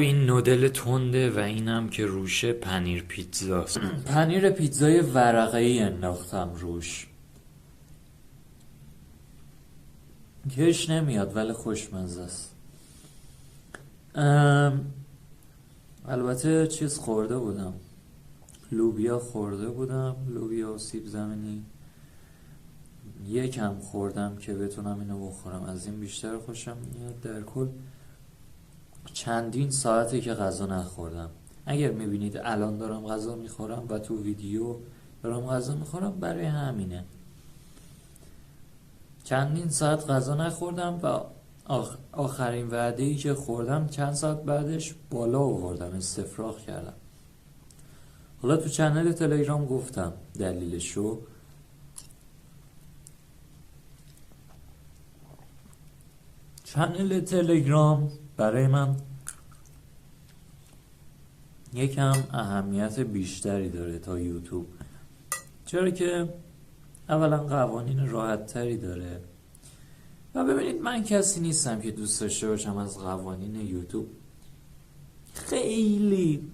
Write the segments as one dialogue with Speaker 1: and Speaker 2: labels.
Speaker 1: این نودل تنده و اینم که روشه پنیر پیتزاست. پنیر پیتزای ورقه‌ای انداختم روش. کش نمیاد ولی خوشمزه است. البته چیز خورده بودم، لوبیا خورده بودم، لوبیا و سیب زمینی یکم خوردم که بتونم اینو بخورم. از این بیشتر خوشم میاد. در کل چندین ساعته که غذا نخوردم. اگر میبینید الان دارم غذا میخورم و تو ویدیو دارم غذا میخورم، برای همینه. چندین ساعت غذا نخوردم و آخرین وعده‌ای که خوردم چند ساعت بعدش بالا آوردم، استفراغ کردم. حالا تو چنل تلگرام گفتم دلیلشو. چنل تلگرام برای من یکم اهمیت بیشتری داره تا یوتیوب، چرا که اولا قوانین راحت تری داره و ببینید من کسی نیستم که دوست داشته باشم از قوانین یوتیوب خیلی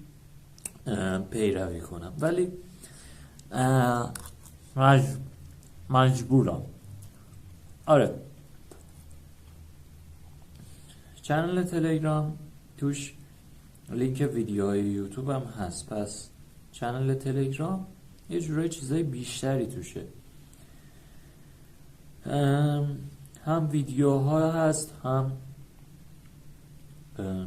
Speaker 1: پیروی کنم، ولی مجبورم. آره، چنل تلگرام توش لینک ویدیوهای یوتیوب هم هست، پس چنل تلگرام یه جورای چیزای بیشتری توشه. هم ویدیوها هست، هم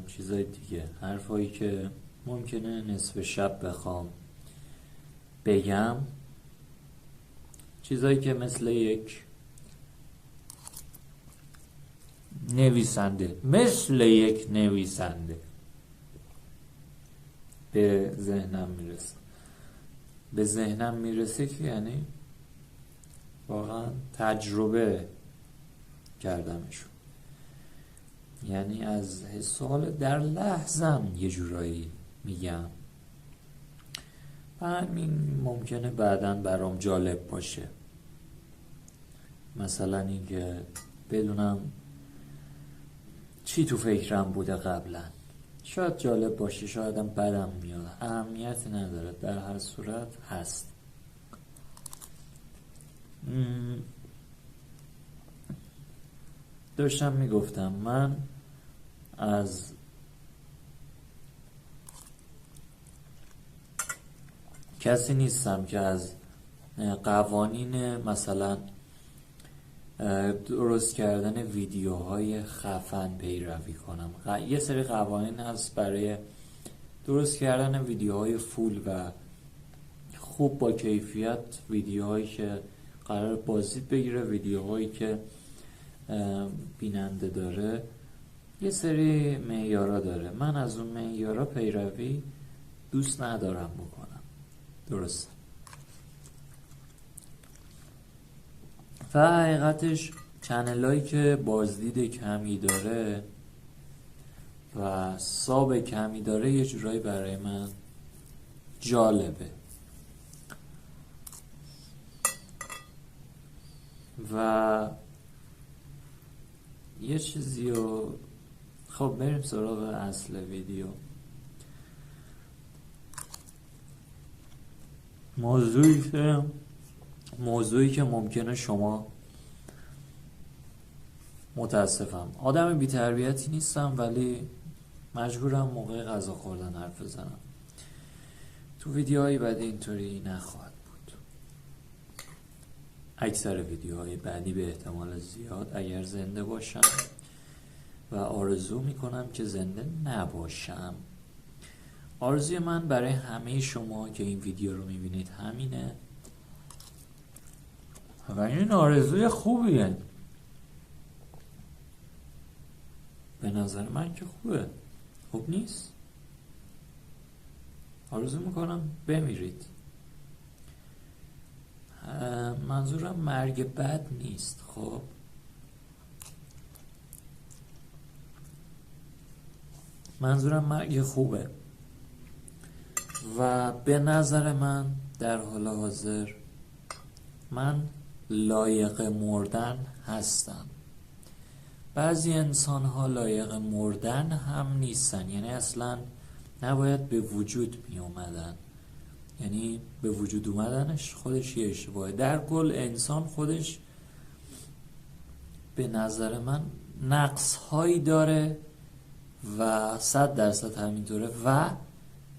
Speaker 1: چیزای دیگه، حرفایی که ممکنه نصف شب بخوام بگم، چیزایی که مثل یک نویسنده به ذهنم میرسه که یعنی واقعا تجربه کردمشون، یعنی از حسال در لحظم یه جورایی میگم و همین ممکنه بعداً برام جالب باشه. مثلا اینکه بدونم چی تو فکرم بوده قبلا، شاید جالب باشه، شایدم بدم میاد، اهمیتی نداره، در هر صورت هست. داشتم میگفتم من از کسی نیستم که از قوانین مثلا درست کردن ویدیوهای خفن پیروی کنم. یه سری قوانین هست برای درست کردن ویدیوهای فول و خوب با کیفیت، ویدیوهایی که قرار بازدید بگیره، ویدیوهایی که بیننده داره، یه سری معیارا داره. من از اون معیارا پیروی دوست ندارم بکنم. درست. و حقیقتش چنلایی که بازدید کمی داره و ساب کمی داره یه جورایی برای من جالبه. و یه چیزی رو خب بریم سراغ اصل ویدیو. موضوعی که ممکنه شما، متاسفم آدم بی تربیتی نیستم ولی مجبورم موقع غذا خوردن حرف بزنم. تو ویدیوهای بعدی اینطوری نخواهد بود. اکثر ویدیوهای بعدی به احتمال زیاد اگر زنده باشم و آرزو میکنم که زنده نباشم، آرزوی من برای همه شما که این ویدیو رو میبینید همینه و این آرزوی خوبیه. به نظر من که خوبه. خوب نیست؟ آرزو میکنم بمیرید. منظورم مرگ بد نیست. خب منظورم مرگ خوبه و به نظر من در حال حاضر من لایق مردن هستم. بعضی انسان ها لایق مردن هم نیستن، یعنی اصلا نباید به وجود می اومدن، یعنی به وجود اومدنش خودش یه اشتباهه. در کل انسان خودش به نظر من نقص هایی داره و 100% همینطوره و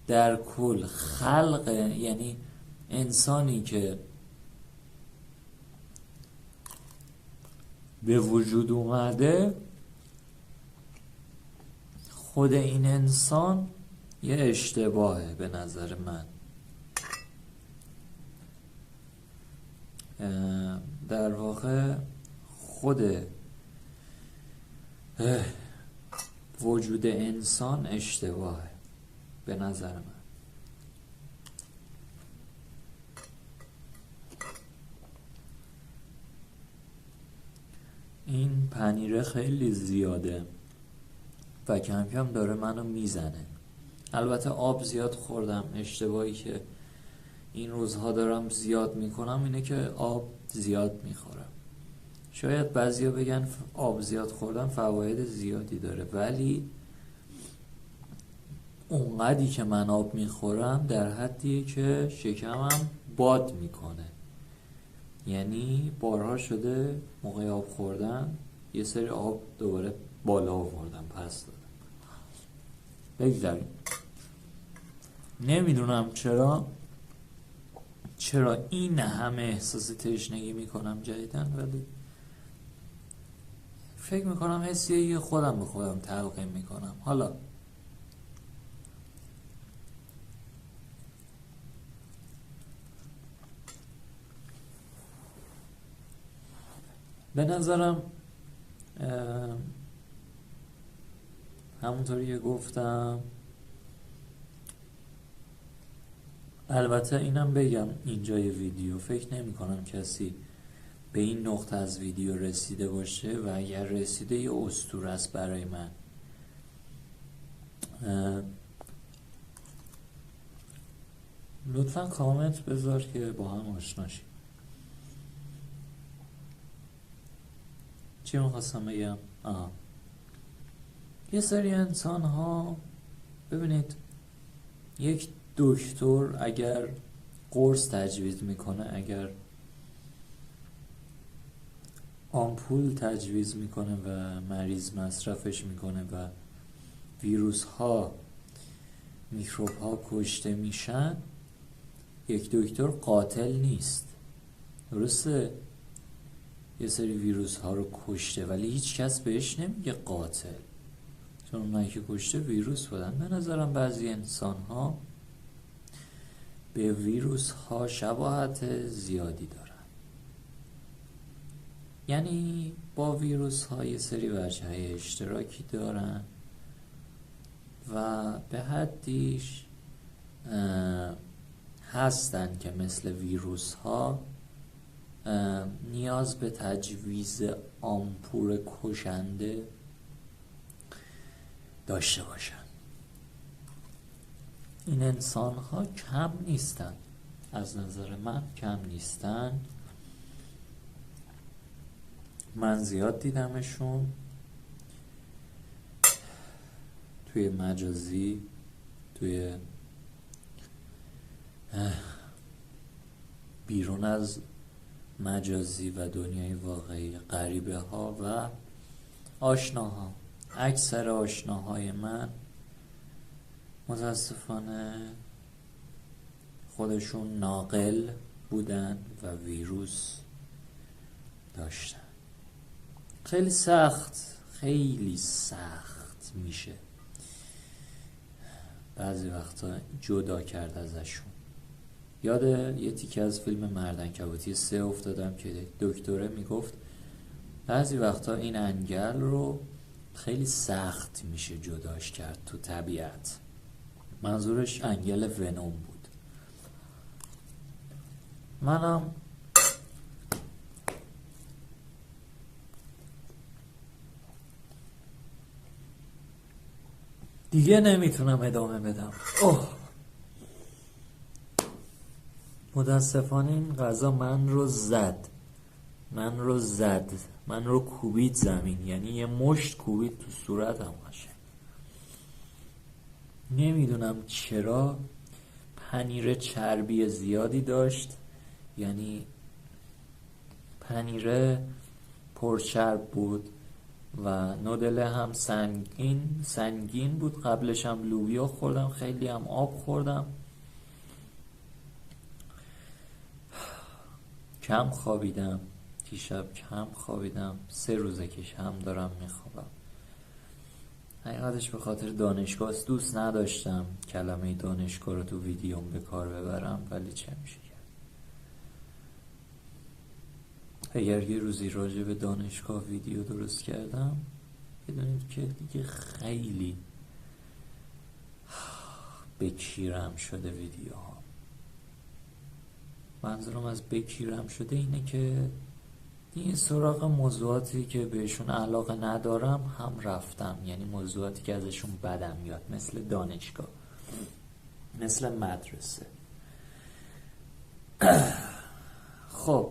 Speaker 1: در کل خلق، یعنی انسانی که به وجود اومده، خود این انسان یه اشتباهه به نظر من. در واقع خود وجود انسان اشتباهه به نظر من. این پنیره خیلی زیاده و کم کم داره منو میزنه. البته آب زیاد خوردم. اشتباهی که این روزها دارم زیاد میکنم اینه که آب زیاد میخورم. شاید بعضیا بگن آب زیاد خوردن فواید زیادی داره، ولی اونقدی که من آب میخورم در حدیه که شکمم باد میکنه. یعنی بارها شده موقع آب خوردن یه سری آب دوباره بالا آوردم پس دادم. بگذاریم. نمیدونم چرا این همه احساس تشنگی میکنم جدیدن، ولی فکر میکنم حسیه خودم به خودم تلقین میکنم. حالا به نظرم همونطوری که گفتم، البته اینم بگم اینجای ویدیو فکر نمی کنم کسی به این نقطه از ویدیو رسیده باشه و اگر رسیده یه اسطوره است برای من. لطفا کامنت بذار که با هم آشنا شیم. چی میخواستم بگم؟ یه سری انسان ها، ببینید، یک دکتر اگر قرص تجویز میکنه، اگر آمپول تجویز میکنه و مریض مصرفش میکنه و ویروس ها، میکروب ها کشته میشن، یک دکتر قاتل نیست. درسته یه سری ویروس ها رو کشته، ولی هیچ کس بهش نمیگه قاتل، چون اونایی که کشته ویروس بودن. به نظرم بعضی انسان ها به ویروس ها شباهت زیادی دارن، یعنی با ویروس ها یه سری وجهه اشتراکی دارن و به حدیش هستن که مثل ویروس ها نیاز به تجویز آمپول کشنده داشته باشن. این انسان ها کم نیستن، از نظر من کم نیستن. من زیاد دیدمشون توی مجازی، توی بیرون از مجازی و دنیای واقعی، غریبه ها و آشناها. اکثر آشناهای من متاسفانه خودشون ناقل بودن و ویروس داشتن. خیلی سخت میشه بعضی وقتا جدا کرد ازشون. یاد یه تیکه از فیلم مردعنکبوتی 3 افتادم که دکتره میگفت بعضی وقتا این انگل رو خیلی سخت میشه جداش کرد تو طبیعت. منظورش انگل ونوم بود. منم دیگه نمیتونم ادامه بدم. متاسفانه این غذا من رو زد. من رو زد، من رو کوبید زمین، یعنی یه مشت کوبید تو صورتم باشه. نمیدونم چرا پنیر چربی زیادی داشت، یعنی پنیر پرچرب بود و نودل هم سنگین بود. قبلش هم لوبیا خوردم، خیلی هم آب خوردم. کم خوابیدم دیشب، کم خوابیدم. 3 روزه که کم دارم میخوابم. حقیقتش به خاطر دانشگاه دوست نداشتم کلمه دانشگاه رو تو ویدیوم به کار ببرم، ولی چه میشه کرد. اگر یه روزی راجع به دانشگاه ویدیو درست کردم، بدونید که دیگه خیلی بکیرم شده ویدیوها. منظورم از بکیرم شده اینه که دیگه سراغ موضوعاتی که بهشون علاقه ندارم هم رفتم، یعنی موضوعاتی که ازشون بدم میاد، مثل دانشگاه، مثل مدرسه. خب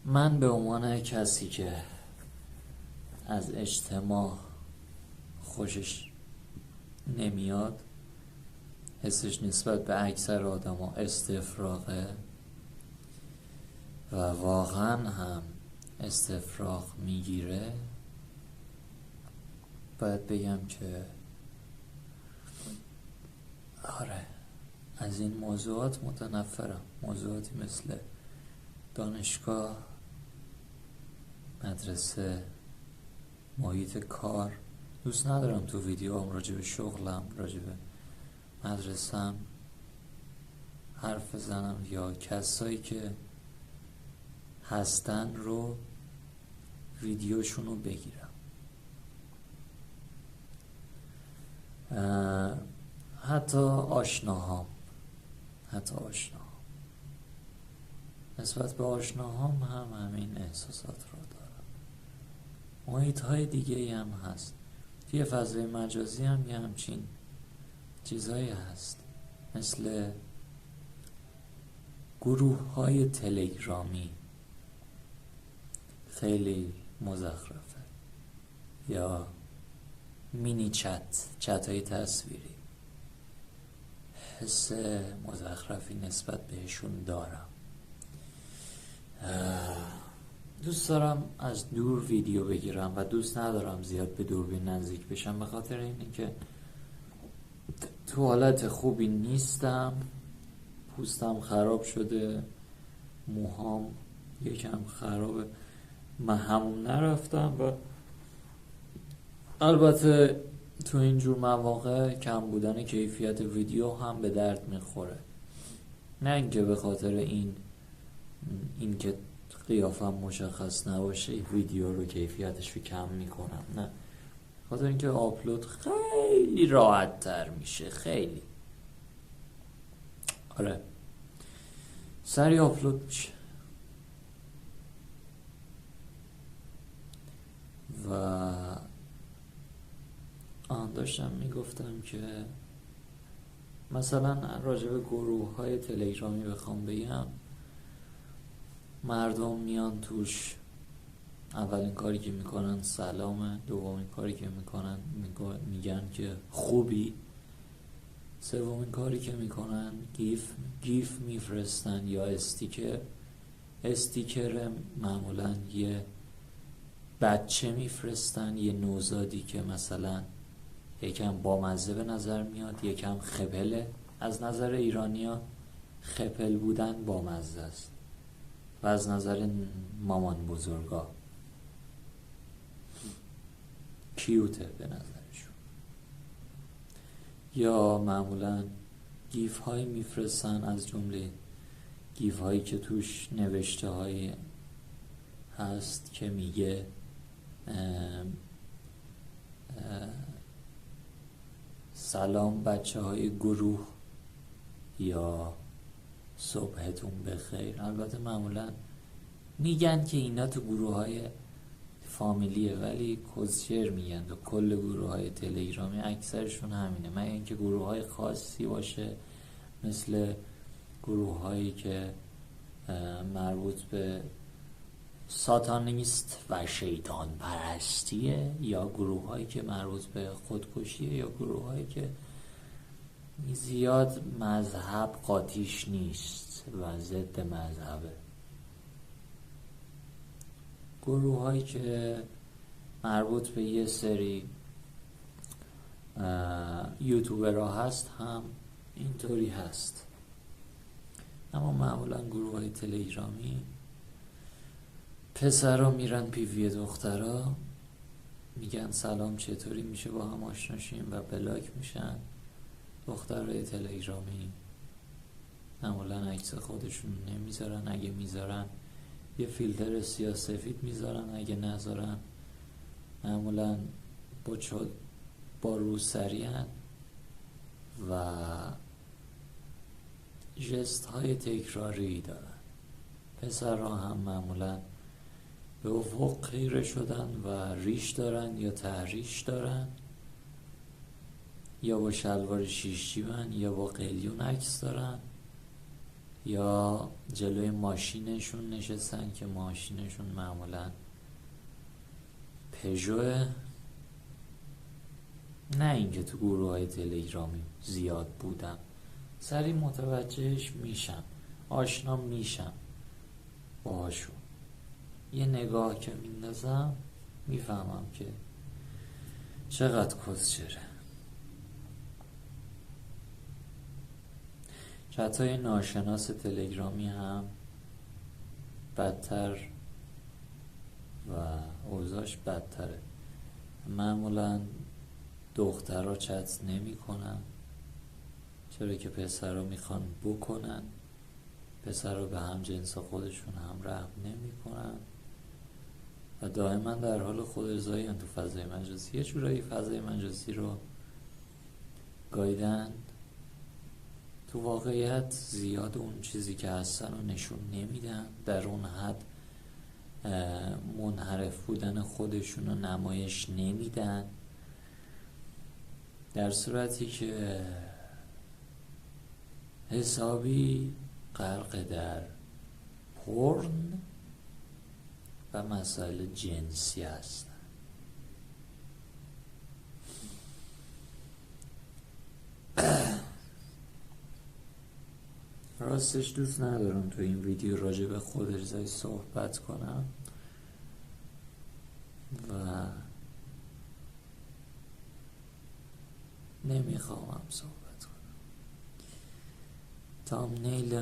Speaker 1: من به عنوان کسی که از اجتماع خوشش نمیاد، حسش نسبت به اکثر آدما استفراغه و واقعا هم استفراغ میگیره، باید بگم که آره، از این موضوعات متنفرم. موضوعاتی مثل دانشگاه، مدرسه، محیط کار. دوست ندارم تو ویدیوام راجع به شغلم، راجع به مدرسم حرف بزنم یا کسایی که هستن رو ویدیوشون رو بگیرم. حتی آشناهام نسبت به آشناهام هم همین احساسات رو دارم. محیط های دیگه هم هست، توی فضای مجازی هم یه همچین چیزایی هست، مثل گروه های تلگرامی، خیلی مزخرفه، یا مینی چت های تصویری. حس مزخرفی نسبت بهشون دارم. دوست دارم از دور ویدیو بگیرم و دوست ندارم زیاد به دوربین نزدیک بشم، به خاطر اینه که تو حالت خوبی نیستم. پوستم خراب شده، موهام یکم خرابه، من همون نرفتم و البته تو اینجور مواقع کم بودن کیفیت ویدیو هم به درد میخوره. نه اینکه به خاطر این که قیافم مشخص نباشه ویدیو رو کیفیتش رو کم میکنم، نه، خاطر اینکه آپلود خیلی راحت تر میشه، خیلی. آره، سریع آپلود میشه. و داشتم میگفتم که مثلا راجع به گروه های تلگرامی بخوام بگم، مردم میان توش، اولین کاری که میکنن سلامه، دومین کاری که میکنن میگن که خوبی، سومین کاری که میکنن گیف میفرستن یا استیکر معمولا یه بچه میفرستن، یه نوزادی که مثلا یکم بامزه به نظر میاد، یکم خپله. از نظر ایرانیا خپل بودن بامزه است و از نظر مامان بزرگا کیوته به نظرشون. یا معمولا گیف هایی میفرستن، از جمله گیف هایی که توش نوشته هایی هست که میگه سلام بچه های گروه یا صبحتون بخیر. البته معمولا میگن که اینا تو گروه های فامیلیه، ولی کسچر میگن. تو کل گروه های تلگرامی اکثرشون همینه، مگر اینکه گروه های خاصی باشه، مثل گروه هایی که مربوط به ساتانیست و شیطان پرستیه، یا گروه هایی که مربوط به خودکشیه، یا گروه هایی که زیاد مذهب قاطیش نیست و ضد مذهبه. گروه هایی که مربوط به یه سری یوتیوبرها هست هم اینطوری هست. اما معمولا گروه های تلگرامی پسرها میرن پیوی دخترها، میگن سلام چطوری، میشه با هم آشنا شیم و بلاک میشن. دخترهای تلگرامی معمولا عکس خودشون نمیذارن، اگه میذارن یه فیلتر سیاه‌سفید میذارن، اگه نذارن معمولا با روسری‌ان و ژست های تکراری دارن. پسرها هم معمولا به افق خیره شدن و ریش دارن یا تحریش دارن، یا با شلوار شیش جیبن، یا با قلیون عکس دارن، یا جلوی ماشینشون نشستن که ماشینشون معمولا پژوه. نه اینکه تو گروه های تلگرامی زیاد بودم، سریع متوجهش میشم، آشنا میشم باهاشون. یه نگاه که میندازم میفهمم که چقدر کسچره. چتای ناشناس تلگرامی هم بدتر و اوضاعش بدتره. معمولا دخترها چت نمی کنن، چرا که پسرها میخوان بکنن. پسرها به هم جنس خودشون هم رحم نمی کنن و دائما در حال خود ارضایی تو فضای مجازی. یه جورایی فضای مجازی رو گایدن، تو واقعیت زیاد اون چیزی که هستن رو نشون نمیدن، در اون حد منحرف بودن خودشون رو نمایش نمیدن، در صورتی که حسابی غرق در پورن و مسائل جنسی هستن. راستش دوست ندارم تو این ویدیو راجع به خود ارضایی صحبت کنم و نمیخوام صحبت کنم. تامنیل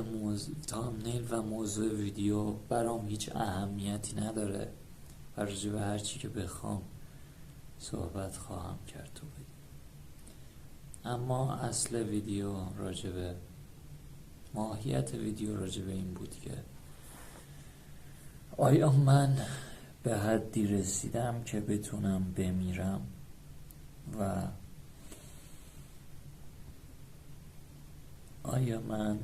Speaker 1: و موضوع ویدیو برام هیچ اهمیتی نداره و راجع به هر چی که بخوام صحبت خواهم کرد تو ویدیو. اما اصل ویدیو راجع به ماهیت ویدیو راجع به این بود که آیا من به حدی رسیدم که بتونم بمیرم و آیا من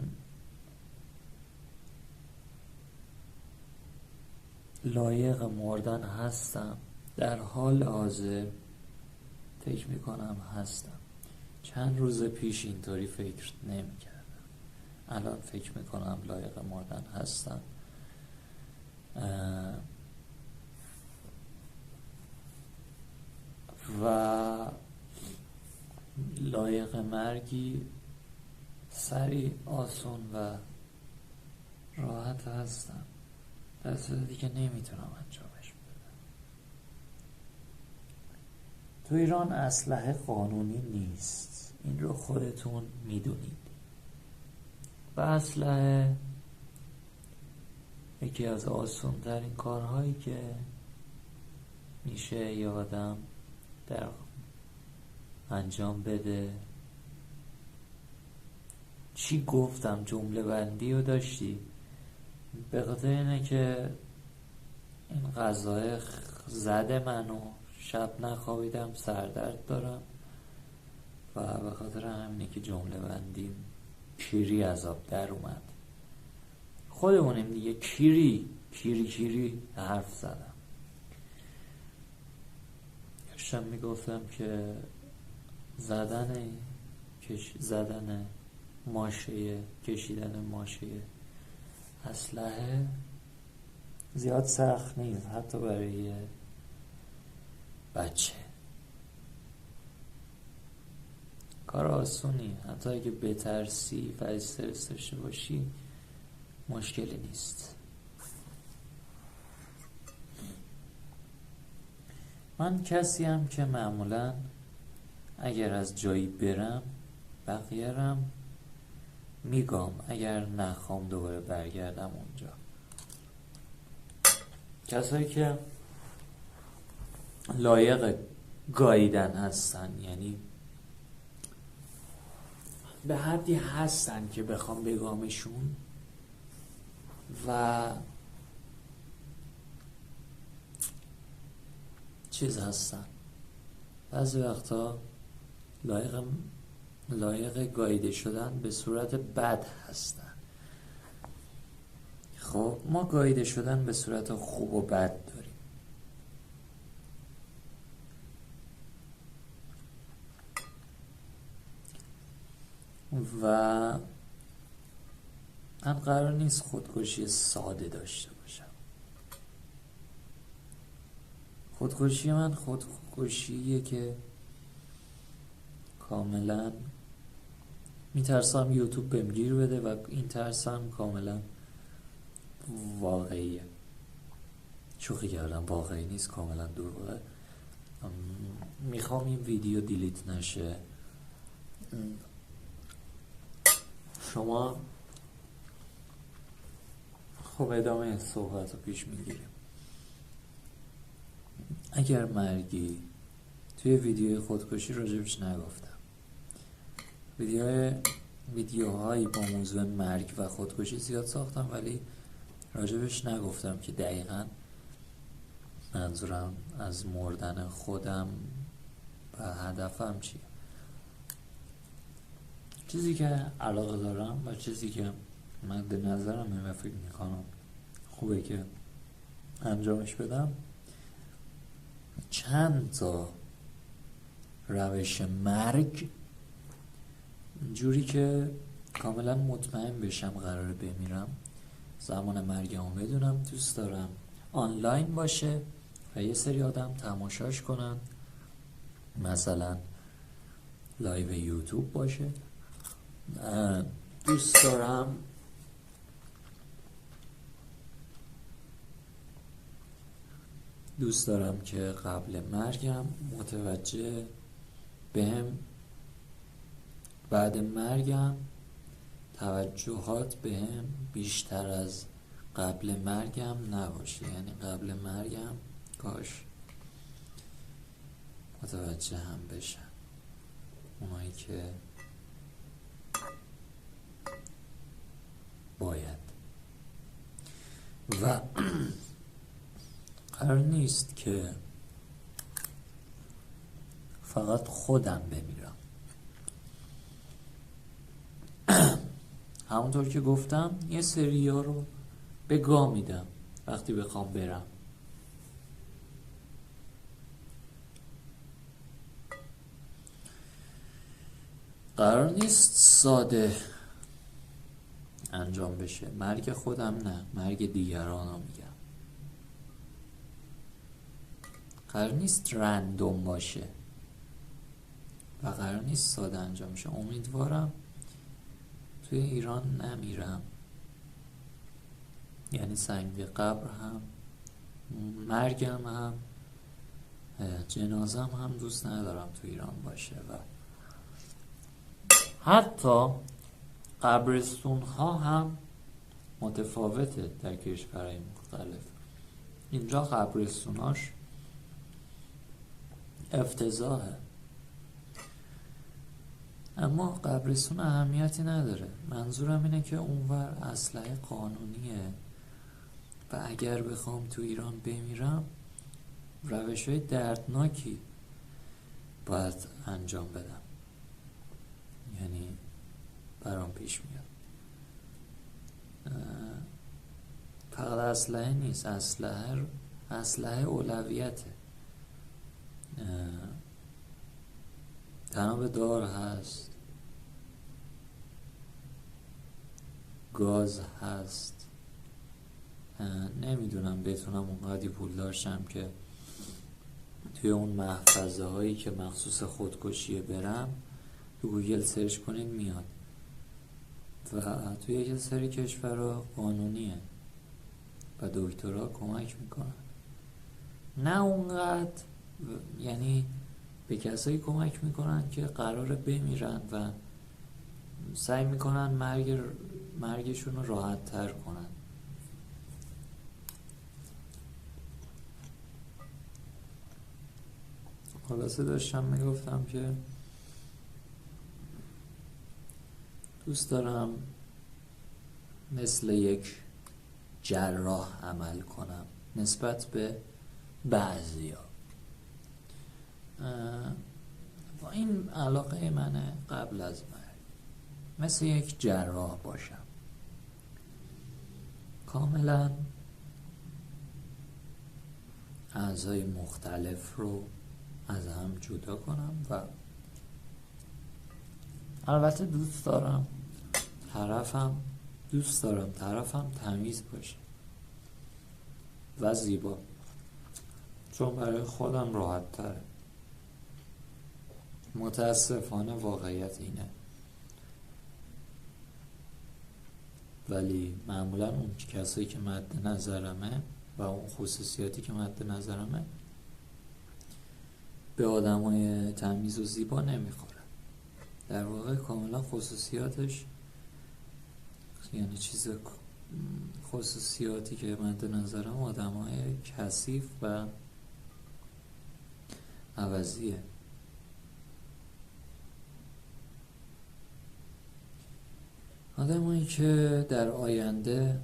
Speaker 1: لایق مردن هستم؟ در حال حاضر فکر میکنم هستم. چند روز پیش اینطوری فکر نمیکردم، الان فکر میکنم لایق مردن هستم. و لایق مرگی سریع، آسون و راحت هستم، در صورتی که نمیتونم انجامش بدم. تو ایران اسلحه قانونی نیست، این رو خودتون میدونید و اسلحه یکی از آسون ترین کارهایی که میشه یه آدم در انجام بده. چی گفتم؟ جمله بندی رو داشتی؟ به خاطر اینه که این غذای زده منو، شب نخوابیدم، سردرد دارم و به خاطر همینه که جمله بندی کیری از آب در اومد. خودمونیم دیگه، کیری حرف زدم. داشتم میگفتم که زدن ماشه، کشیدن ماشه اسلحه زیاد سخت نیست حتی برای بچه، کار آسونی، حتی اگه بترسی و استرس داشته باشی مشکلی نیست. من کسیم که معمولا اگر از جایی برم بقیه رم میگم، اگر نخوام دوباره برگردم اونجا. کسایی که لایق گاییدن هستن، یعنی به حدی هستن که بخوام بگامشون و چیز هستن، بعضی وقتا لایق گاییده شدن به صورت بد هستن. خب ما گاییده شدن به صورت خوب و بد داریم. و من قرار نیست خودکشی ساده داشته باشم. خودکشی من خودکشیه که کاملا میترسم یوتیوب بهم گیر بده و این ترسم کاملا واقعیه. شوخی کردم، واقعی نیست، کاملا دروغه. میخوام این ویدیو دیلیت نشه. شما خب ادامه صحبت رو پیش میگیریم. اگر مرگی توی ویدیوی خودکشی راجبش نگفتم، ویدیوهایی با موضوع مرگ و خودکشی زیاد ساختم ولی راجبش نگفتم که دقیقاً منظورم از مردن خودم و هدفم چیه. چیزی که علاقه دارم و چیزی که مد نظرم و فکر میکنم خوبه که انجامش بدم، چند تا روش مرگ جوری که کاملا مطمئن بشم قراره بمیرم، زمان مرگمو بدونم. دوست دارم آنلاین باشه و یه سری آدم تماشاش کنن، مثلا لایو یوتیوب باشه. دوست دارم که قبل مرگم متوجه بهم، بعد مرگم توجهات بهم بیشتر از قبل مرگم نباشه. یعنی قبل مرگم کاش متوجه هم بشن اونایی که باید. و قرار نیست که فقط خودم بمیرم. همونطور که گفتم یه سریا رو به گا میدم وقتی بخوام برم. قرار نیست ساده انجام بشه. مرگ خودم نه، مرگ دیگران رو میگم. قرار نیست رندوم باشه و قرار نیست ساده انجام شه. امیدوارم توی ایران نمیرم، یعنی سنگ قبر هم، مرگم هم، جنازم هم دوست ندارم تو ایران باشه. و حتی قبرستون ها هم متفاوته در کشورهای مختلف. اینجا قبرستوناش افتضاحه، اما قبرستون اهمیتی نداره. منظورم اینه که اونور اسلحه قانونیه و اگر بخوام تو ایران بمیرم روش‌های دردناکی باید انجام بدم. یعنی برام پیش میاد فقط اسلحه نیست، اسلحه اولویته. تناب دار هست، گاز هست، نمیدونم بتونم اونقدی پول داشتم که توی اون محفظه هایی که مخصوص خودکشیه برم تو گوگل سرچ کنین میاد و توی یه سری کشورها قانونیه و دکترها کمک میکنن، نه اونقدر یعنی به کسایی کمک میکنن که قراره بمیرن و سعی میکنن مرگشون رو راحت تر کنن. خلاصه داشتم میگفتم که دوست دارم مثل یک جراح عمل کنم نسبت به بعضیا و این علاقه منه قبل از مرگ، مثل یک جراح باشم، کاملا اعضای مختلف رو از هم جدا کنم و البته دوست دارم طرفم تمیز باشه و زیبا، چون برای خودم راحت تره. متاسفانه واقعیت اینه، ولی معمولا اون کسایی که مد نظرمه و اون خصوصیاتی که مد نظرمه به آدمای تمیز و زیبا نمیخوره. در واقع کاملا خصوصیاتش، یعنی خصوصیاتی که مد نظرم آدمای کثیف و عوضیه. آدمایی که در آینده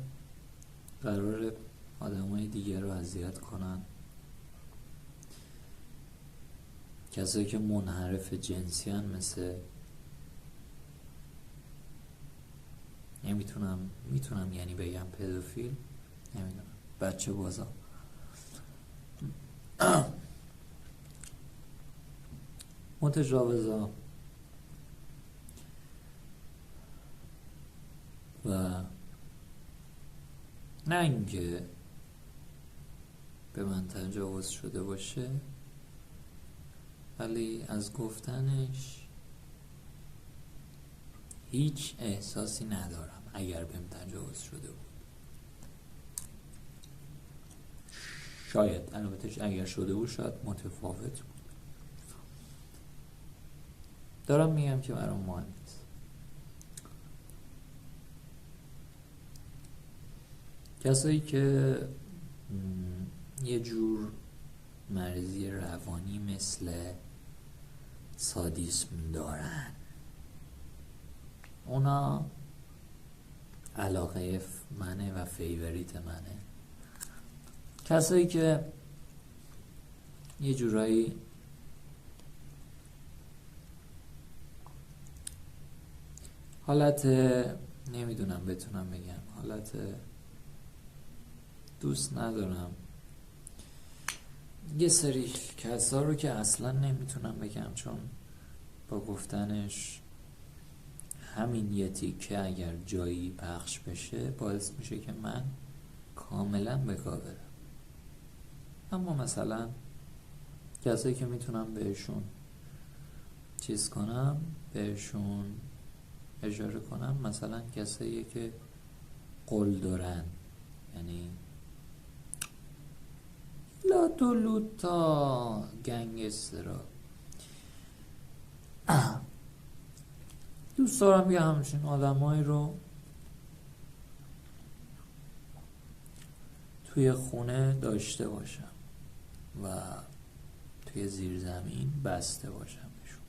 Speaker 1: قرار آدمای دیگر رو اذیت کنن، کسایی که منحرف جنسی هن، مثل میتونم یعنی بگم پدوفیل، نمیدونم، بچه بازا، متجاوزا و نه اینکه به من تجاوز شده باشه ولی از گفتنش هیچ احساسی ندارم اگر بهم تجاوز شده بود. شاید البته اگر شده بود شاید متفاوت بود. دارم میگم که برام مهم نیست. کسایی که یه جور مرضی روانی مثل سادیسم دارن، اونا علاقه منه و فیوریت منه. کسایی که یه جورایی حالت، نمیدونم بتونم بگم، حالت دوست ندارم، یه سری کسا رو که اصلا نمیتونم بگم، چون با گفتنش همین یه تیکه اگر جایی پخش بشه باعث میشه که من کاملا بکا برم. اما مثلا کسایی که میتونم بهشون چیز کنم، بهشون اشاره کنم، مثلا کسایی که قول دارن، یعنی لوتا گنگسترا، دوست دارم یه همچین آدمایی رو توی خونه داشته باشم و توی زیر زمین بسته باشم بهشون.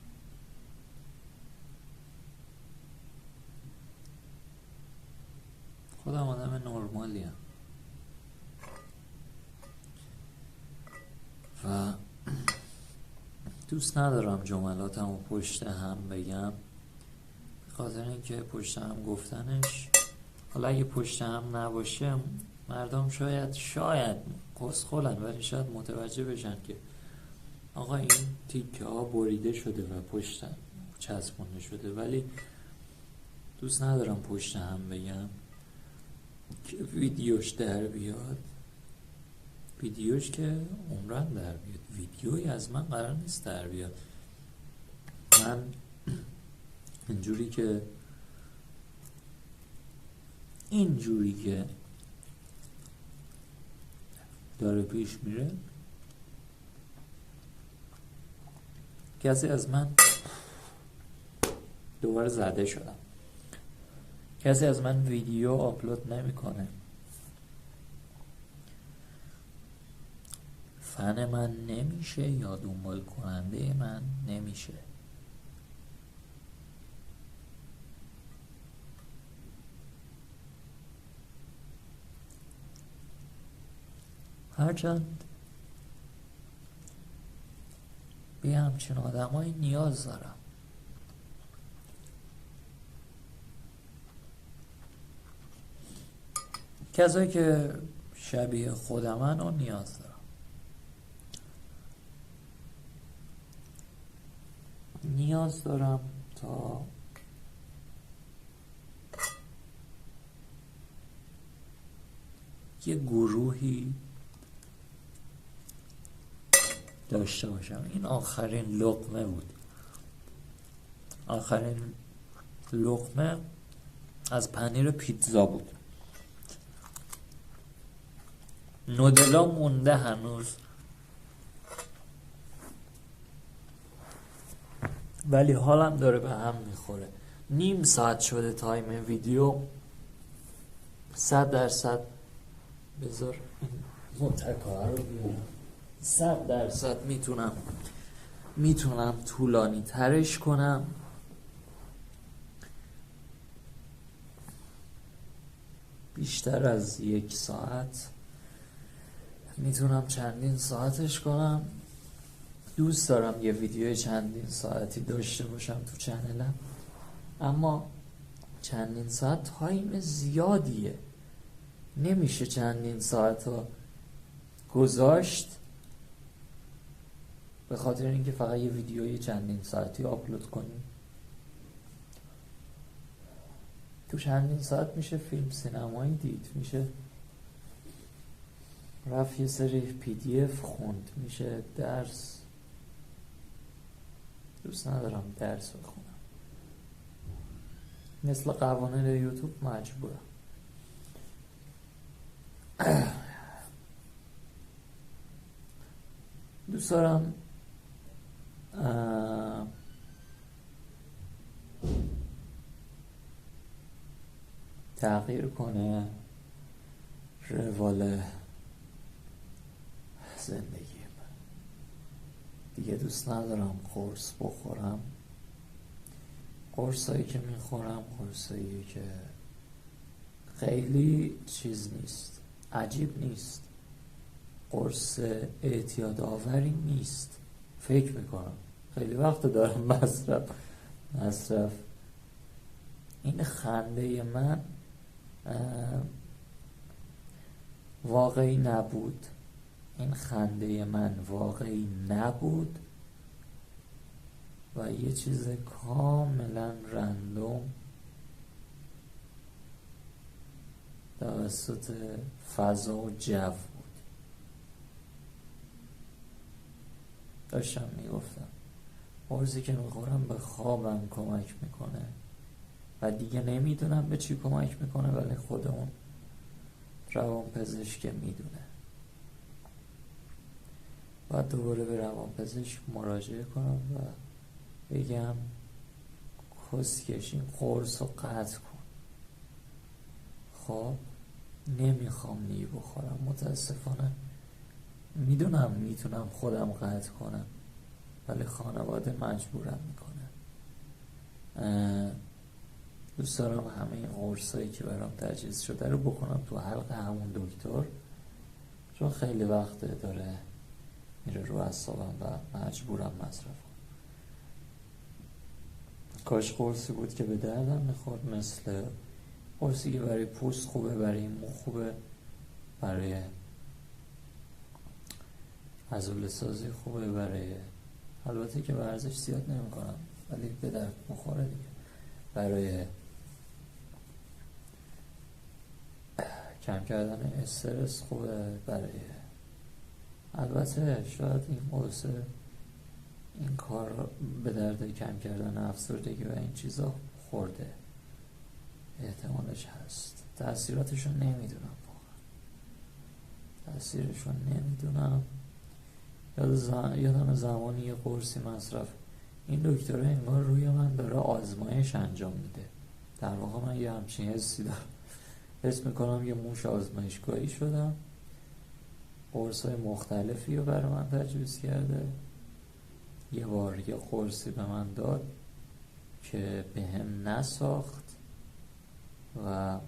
Speaker 1: خودم آدم نرمالیم و دوست ندارم جملاتم رو پشت هم بگم، به خاطر اینکه پشت هم گفتنش، حالا اگه پشت هم نباشه مردم شاید کسخلن، ولی شاید متوجه بشن که آقا این تیکه ها بریده شده و پشت چسبونده شده، ولی دوست ندارم پشت هم بگم که ویدیوش در بیاد، ویدیوش که عمرن در بیاد، ویدیویی از من قرار نیست در بیاد. من اینجوری که داره پیش میره، کسی از من دوباره زده شدم، کسی از من ویدیو آپلود نمیکنه، فن من نمیشه یا دنبال کننده من نمیشه. هرچند به همچین آدمایی نیاز دارم. کسایی که شبیه خودمن رو نیاز دارم. نیاز دارم تا یه گروهی داشته باشم. این آخرین لقمه بود. آخرین لقمه از پنیر پیتزا بود. نودلا مونده هنوز، ولی حالم داره به هم میخوره. نیم ساعت شده تایم ویدیو. 100% بذار این متکا رو بیارم. 100% میتونم طولانی ترش کنم. بیشتر از 1 ساعت میتونم چندین ساعتش کنم. دوست دارم یه ویدیو چندین ساعتی داشته باشم تو چنلم، اما چندین ساعت تایم زیادیه، نمیشه چندین ساعت ها گذاشت به خاطر اینکه فقط یه ویدیوی چندین ساعتی آپلود کنیم. تو چندین ساعت میشه فیلم سینمایی دید، میشه رفت یه سری PDF خوند، میشه درس. دوست ندارم درس بخونم، مثل قوانین یوتیوب مجبورم. دوست دارم تغییر کنه روال زندگیم. دیگه دوست ندارم قرص بخورم. قرصایی که میخورم قرصایی که خیلی چیز نیست، عجیب نیست، قرص اعتیاد آوری نیست. فکر میکنم خیلی وقت دارم مصرف. این خنده من واقعی نبود. این خنده من واقعی نبود و یه چیز کاملا رندوم توسط فضا و جو بود. داشتم میگفتم قرصی که میخورم به خوابم کمک میکنه و دیگه نمیدونم به چی کمک میکنه، ولی خود اون روانپزشک میدونه. بعد دوباره به روانپزشک مراجعه کنم و بگم کسکش این قرص رو قطع کن. خب نمیخوام نیی بخورم، متاسفانه میدونم میتونم خودم قطع کنم، ولی خانواده مجبورم میکنه. دوست دارم همه این قرصایی که برام تجویز شده رو بکنم تو حلق همون دکتر، چون خیلی وقت داره میره رو اعصابم و مجبورم مصرف کنم. کاش قرصی بود که به دردم میخورد، مثل قرصی که برای پوست خوبه، برای مو خوبه، برای عضله سازی خوبه، برای البته که ورزش زیاد نمی کنم ولی به درد بخوره دیگه، برای کردن استرس خوبه برای، البته شاید این قرصه این کار به درد کم کردن افسردگی و این چیزا خورده، احتمالش هست. تأثیراتشون نمیدونم یادم زمانی یه قرصی مصرف این دکتره انگار روی من داره آزمایش انجام میده. در واقع من یه همچین حسی دارم، حس میکنم یه موش آزمایشگاهی شدم. قرصای مختلفی رو برای من تجویز کرده. یه بار یه قرصی به من داد که به هم نساخت و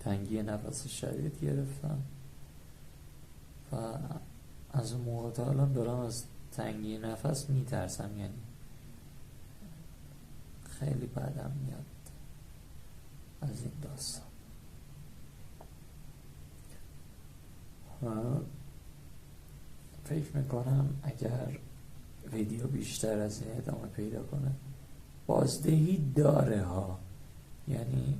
Speaker 1: تنگی نفس شدید گرفتم و از اون موقع تا الان دارم از تنگی نفس میترسم، یعنی خیلی بدم میاد از این داستان. فکر میکنم اگر ویدیو بیشتر از این ادامه پیدا کنه بازدهی داره ها، یعنی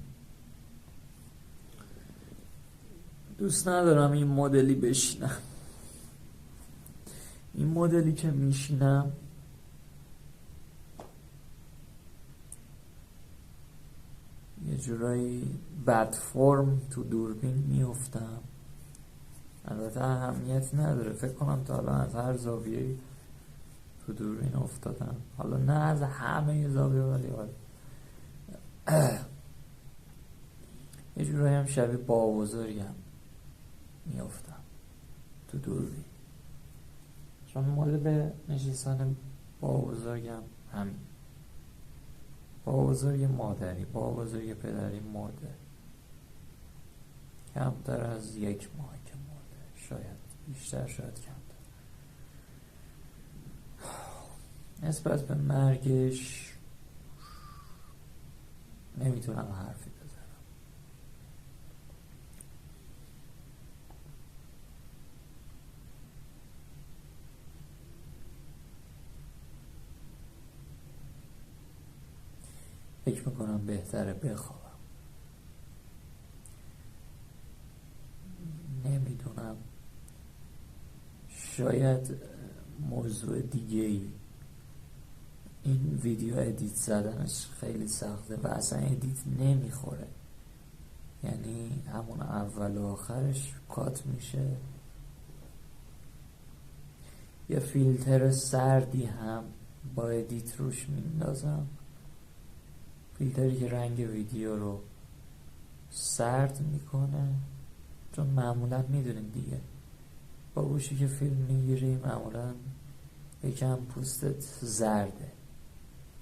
Speaker 1: دوست ندارم این مدلی بشینم. این مدلی که میشینم یه جورایی بد فرم تو دوربین میفتم. البته اهمیتی نداره، فکر کنم تا الان از هر زاویه‌ای تو دوربین افتادم، حالا نه از همه زاویه ولی یه جورایی هم شبیه با بزرگم میافتم تو دوربین، چون مدل نشستن با بزرگم همین، با بزرگ مادری، با بزرگ پدری مرده، کمتر از 1 ماه که مرده، شاید بیشتر شاید کمتر. نسبت به مرگش نمیتونم حرفی بزنم. فکر میکنم بهتره بخوابم. نمیدونم، شاید موضوع دیگه‌ای. این ویدیو ادیت زدنش خیلی سخته و اصلا ادیت نمیخوره، یعنی همون اول و آخرش کات میشه. یه فیلتر سردی هم با ادیت روش میندازم، فیلتری که رنگ ویدیو رو سرد میکنه، چون معمولا میدونیم دیگه با گوشی که فیلم میگیری معمولا یکم پوستت زرده،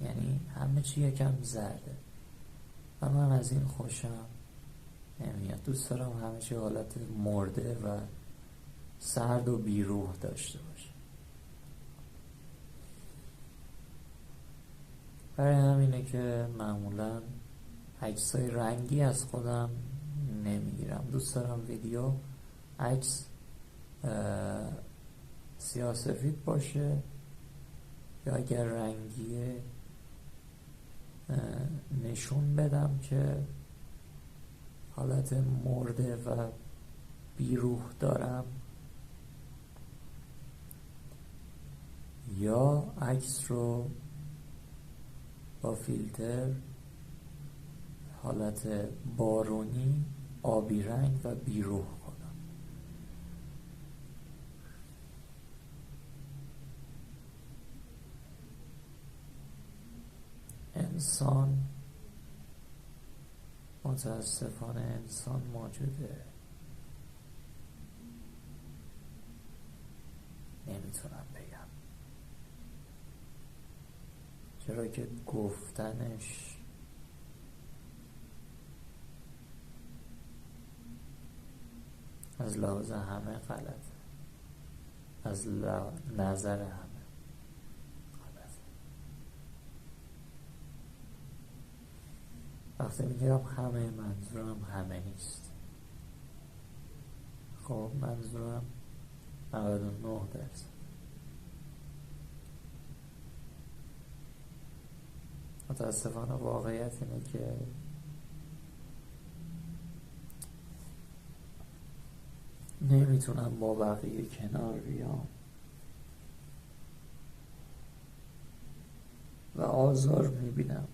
Speaker 1: یعنی همه چی یکم زرده و من از این خوشم نمیاد. دوست دارم همه چی حالت مرده و سرد و بیروح داشته باشه. برای همینه که معمولا عکسای رنگی از خودم نمیگیرم. دوست دارم ویدیو عکس سیاه سفید باشه یا اگر رنگیه نشون بدم که حالت مرده و بیروح دارم، یا عکس رو با فیلتر حالت بارونی، آبی رنگ و بیروح کنم. انسان، متاسفانه انسان موجوده، نمیتونم بگم، چرا که گفتنش از لحاظ همه غلطه، از نظر همه غلطه. وقتی میگم همه، منظورم همه نیست. خب منظورم 99%. متاسفانه واقعیت اینه که نمیتونم با بقیه کنار بیام و آزار میبینم.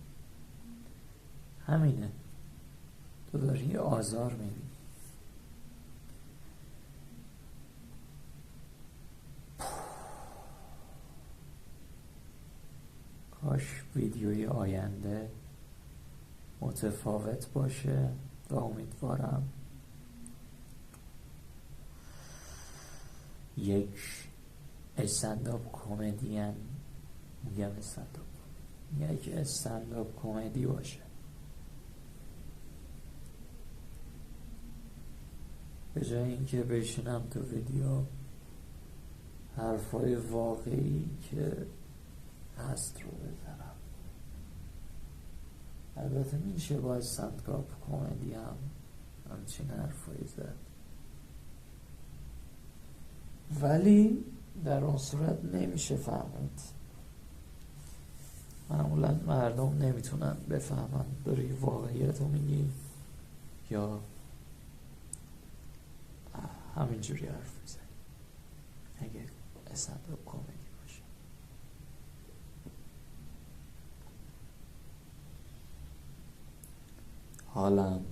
Speaker 1: همینه، تو داری آزار میبینی. کاش ویدیوی آینده متفاوت باشه و امیدوارم یک استنداپ کمدین یک استنداپ کمدی باشه، به جای اینکه بشینم تو ویدیو حرفای واقعی که هست رو بزنم. البته میشه با استنداپ کمدی هم همچین حرفایی زد، ولی در اون صورت نمیشه فهمید. معمولا مردم نمیتونن بفهمن داری واقعیت رو میگی یا همینجوری حرف میزنی. اگه استنداپ کمدی باشه حالم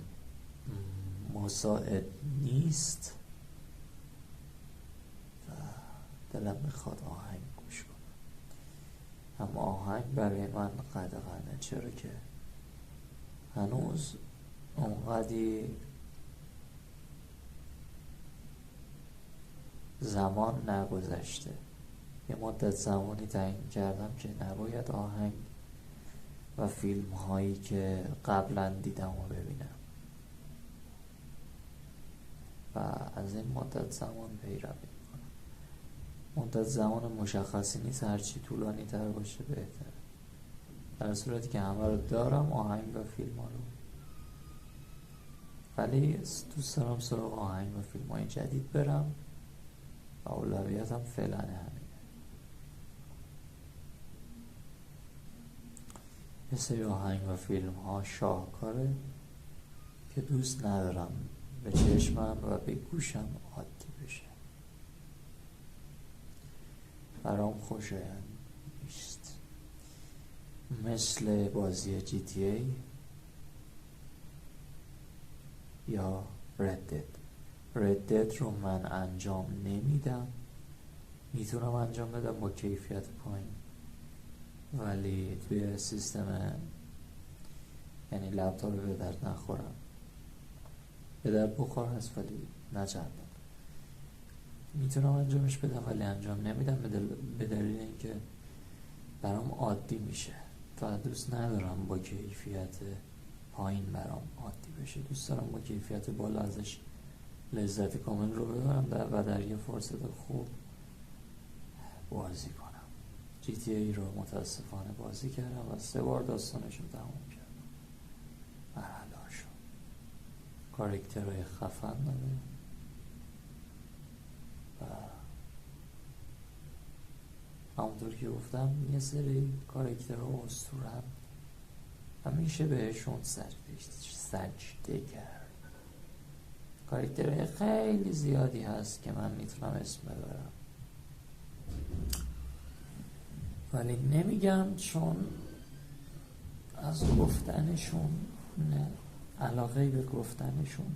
Speaker 1: مساعد نیست و دلم میخواد آهنگ گوش کنم. اما آهنگ برای من قدغنه، چرا که هنوز اونقدی زمان نگذشته. یه مدت زمانی تعیین کردم که نباید آهنگ و فیلم هایی که قبلا دیدم رو ببینم و از این مدت زمان پیروی میکنم. مدت زمان مشخصی نیست، هرچی طولانی تر باشه بهتره. در صورتی که همه رو دارم، آهنگ و فیلم ها رو، ولی دوست دارم سراغ آهنگ و فیلم های جدید برم و اولویتم فعلا همینه. یه سری آهنگ و فیلم ها شاهکاره که دوست ندارم به چشمم و به گوشم عادی بشه، برام خوشایند نیست. مثل بازی GTA یا Red Dead رو من انجام نمیدم. میتونم انجام بدم با کیفیت پایین، ولی توی سیستم یعنی لپتاپ به درد نخورم. به درد بخور هست ولی نچندان. میتونم انجامش بدم ولی انجام نمیدم به دلیل اینکه برام عادی میشه و دوست ندارم با کیفیت پایین برام عادی بشه. دوست دارم با کیفیت بالا ازش لذت کامل رو ببرم و در یه فرصت خوب بازی کنم. GTA رو متاسفانه بازی کردم و 3 بار داستانش رو تموم کردم. مرحله‌اشو کاراکترهای خفن داره و همونطور که گفتم یه سری کاراکترها اسطوره‌ان و میشه بهشون سجده کرد. کاراکترهای خیلی زیادی هست که من میتونم اسم ببرم ولی نمیگم، چون از گفتنشون علاقه‌ای به گفتنشون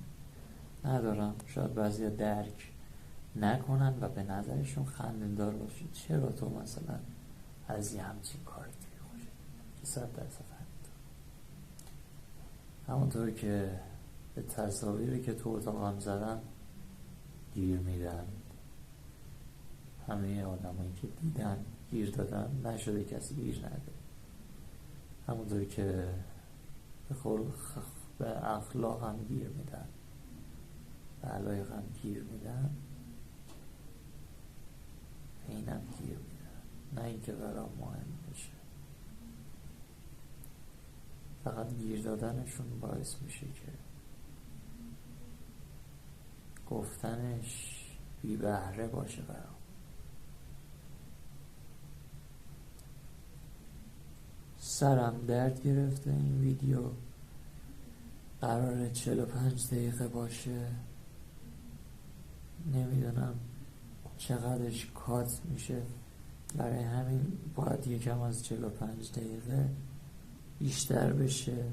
Speaker 1: ندارم. شاید بعضیا درک نکنن و به نظرشون خنده‌دار باشه. چرا تو مثلا از یه همچین کاراکتری خوشت میاد؟ 100% همونطور که به تصاویری که تو اتاقم زدم گیر میدن. همه آدمایی که دیدن گیر دادن، نشده کسی گیر نده. همونطور که به اخلاق هم گیر میدن، به علایق هم گیر میدن، به اینم گیر میدن. نه اینکه برام مهم بشه، فقط گیر دادنشون باعث میشه که گفتنش بی بهره باشه برام. سرم درد گرفته. این ویدیو قراره 45 دقیقه باشه نمیدونم چقدرش کات میشه. برای همین باید یکم از 45 دقیقه بیشتر بشه.